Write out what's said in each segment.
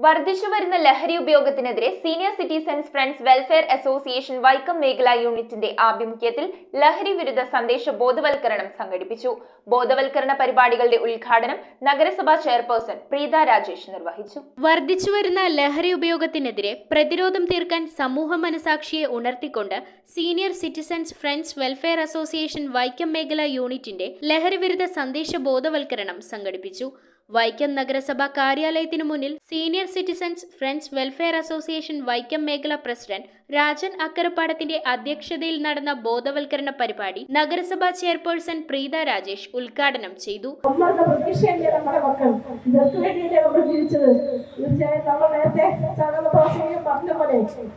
വർദ്ധിച്ചുവരുന്ന ലഹരി ഉപയോഗത്തിനെതിരെ senior citizens friends welfare association Vaikom മേഖലാ യൂണിറ്റിന്റെ ആഭിമുഖ്യത്തിൽ ലഹരി വിരുദ്ധ സന്ദേശ ബോധവൽക്കരണം സംഘടിപ്പിച്ചു. ബോധവൽക്കരണ പരിപാടികളുടെ ഉദ്ഘാടനം നഗരസഭാ ചെയർപേഴ്സൺ പ്രീത രാജേഷ് നിർവഹിച്ചു. വർദ്ധിച്ചുവരുന്ന ലഹരി ഉപയോഗത്തിനെതിരെ പ്രതിരോധം തീർക്കാൻ സമൂഹ മനസാക്ഷിയെ ഉണർത്തിക്കൊണ്ട് senior citizens friends welfare association Vaikom മേഖലാ യൂണിറ്റിന്റെ ലഹരി വിരുദ്ധ സന്ദേശ ബോധവൽക്കരണം സംഘടിപ്പിച്ചു. വൈക്കം നഗരസഭാ കാര്യാലയത്തിനു മുന്നിൽ senior citizens friends welfare association Vaikom മേഖല പ്രസിഡന്റ് രാജൻ അക്കരപ്പാടത്തിന്റെ അധ്യക്ഷതയിൽ നടന്ന ബോധവൽക്കരണ പരിപാടി നഗരസഭാ ചെയർപേഴ്സൺ പ്രീത രാജേഷ് ഉദ്ഘാടനം ചെയ്തു.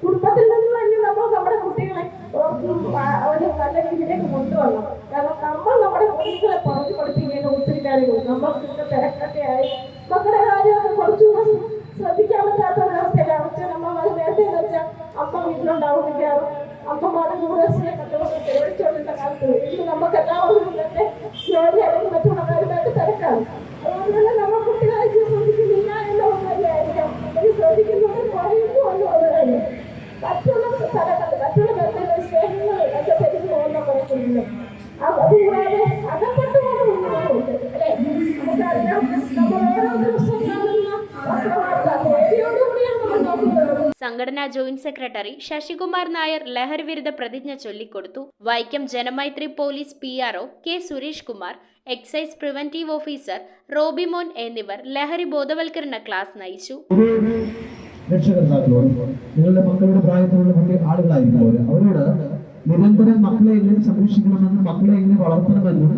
കുടുംബത്തിൽ നിന്ന് തന്നെ നമ്മൾ നമ്മുടെ കുട്ടികളെ ഒരു നല്ല രീതിയിലേക്ക് കൊണ്ടുവരണം. കാരണം നമ്മൾ നമ്മുടെ കുട്ടികളെ പറഞ്ഞു പഠിപ്പിക്കുന്ന ഒത്തിരി കാര്യങ്ങൾ നമ്മൾക്ക് തിരക്കൊക്കെയായി മക്കളുടെ കാര്യമൊക്കെ കുറച്ചുകൂടെ ശ്രദ്ധിക്കാൻ പറ്റാത്ത ഒരവസ്ഥയിലാണ്. നമ്മൾ നേരത്തെ എന്ന് വെച്ചാൽ അമ്മ വീട്ടിലുണ്ടാവുകയാണ്, അമ്മമാരുടെ കൂടെ പേടിച്ചോണ്ടിരുന്ന കാലത്ത് ഇന്ന് നമുക്ക് എല്ലാവർക്കും തന്നെ ജോലി അല്ലെങ്കിൽ മറ്റുള്ള കാര്യമായിട്ട് തിരക്കാണ്. അതുകൊണ്ട് തന്നെ നമ്മൾ കുട്ടികളെ ശ്രദ്ധിക്കുന്നില്ല എന്നുള്ള കാര്യമായിരിക്കാം. ശ്രദ്ധിക്കുന്നത് കുറയുന്നു എന്നുള്ള കാര്യം മറ്റുള്ള സ്ഥലങ്ങളിൽ മറ്റുള്ള ബന്ധങ്ങൾ സ്നേഹങ്ങൾ ഒക്കെ തെരിഞ്ഞു പോകുന്ന പറയുന്നില്ല. അതുകൂടാതെ അകപ്പെട്ടുകൊണ്ട് മുന്നോട്ട് അല്ലെ നമുക്കറിയാം. നമ്മൾ ഓരോ ദിവസം കാണുന്ന സംഘടനാ ജോയിന്റ് സെക്രട്ടറി ശശികുമാർ നായർ ലഹരി വിരുദ്ധ പ്രതിജ്ഞ ചൊല്ലിക്കൊടുത്തു. Vaikom Janamaithri police PRO K Suresh Kumar, excise preventive officer Robimon എന്നിവർ ലഹരി ബോധവൽക്കരണ ക്ലാസ് നയിച്ചു. രക്ഷകർത്താക്കളോട് നിങ്ങളുടെ മക്കളുടെ പ്രായത്തിലുള്ള ആളുകളായിരിക്കും അവരോട് നിരന്തരം മക്കളെ എങ്ങനെ സംരക്ഷിക്കണമെന്നും മക്കളെ എങ്ങനെ വളർത്തണമെന്നും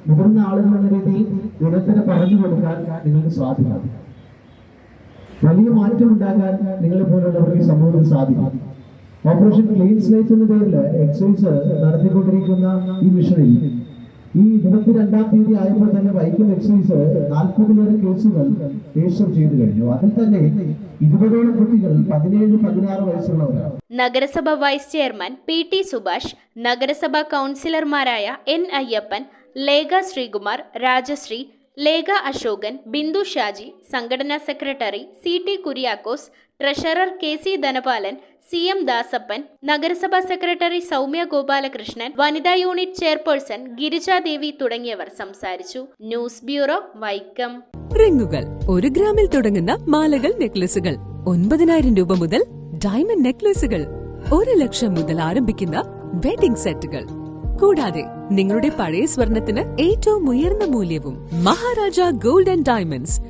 മുതിർന്ന ആളുകൾ എന്ന രീതിയിൽ നിരന്തരം പറഞ്ഞു കൊടുക്കാൻ നിങ്ങൾക്ക് സാധിക്കും. വലിയ മാറ്റം ഉണ്ടാക്കാൻ നിങ്ങളെ പോലുള്ളവർക്ക് ഈ സമൂഹത്തിൽ സാധിക്കും. ഓപ്പറേഷൻ ക്ലീൻ സ്ലേറ്റ് എന്ന പേരിൽ എക്സൈസ് നടത്തിക്കൊണ്ടിരിക്കുന്ന ഈ മിഷനിൽ ഈ 22-ാം തീയതി ആയപ്പോൾ തന്നെ വൈക്കം എക്സൈസ് 40-ലേറെ കേസുകൾ രജിസ്റ്റർ ചെയ്തു കഴിഞ്ഞു. അതിൽ തന്നെ 20ഓളം കുട്ടികൾ 17-16 വയസ്സുള്ളവരാണ്. നഗരസഭ വൈസ് ചെയർമാൻ PT സുഭാഷ്, നഗരസഭാ കൗൺസിലർമാരായ N അയ്യപ്പൻ, ലേഖ ശ്രീകുമാർ, രാജശ്രീ, ലേഖ അശോകൻ, ബിന്ദു ഷാജി, സംഘടനാ secretary CT Kuriakose, treasurer KC Dhanapalan, CM Dasappan, നഗരസഭാ സെക്രട്ടറി സൗമ്യ ഗോപാലകൃഷ്ണൻ, വനിതാ യൂണിറ്റ് ചെയർപേഴ്സൺ ഗിരിജാദേവി തുടങ്ങിയവർ സംസാരിച്ചു. News bureau, Vaikom. റിങ്ങുകൾ 1 ഗ്രാമിൽ തുടങ്ങുന്ന മാലകൾ, നെക്ലസുകൾ 9,000 രൂപ മുതൽ ഡയമണ്ട് നെക്ലസുകൾ 1 ലക്ഷം മുതൽ ആരംഭിക്കുന്ന വെഡിംഗ് സെറ്റുകൾ. കൂടാതെ നിങ്ങളുടെ പഴയ സ്വർണത്തിന് ഏറ്റവും ഉയർന്ന മൂല്യവും. Maharaja gold and diamonds,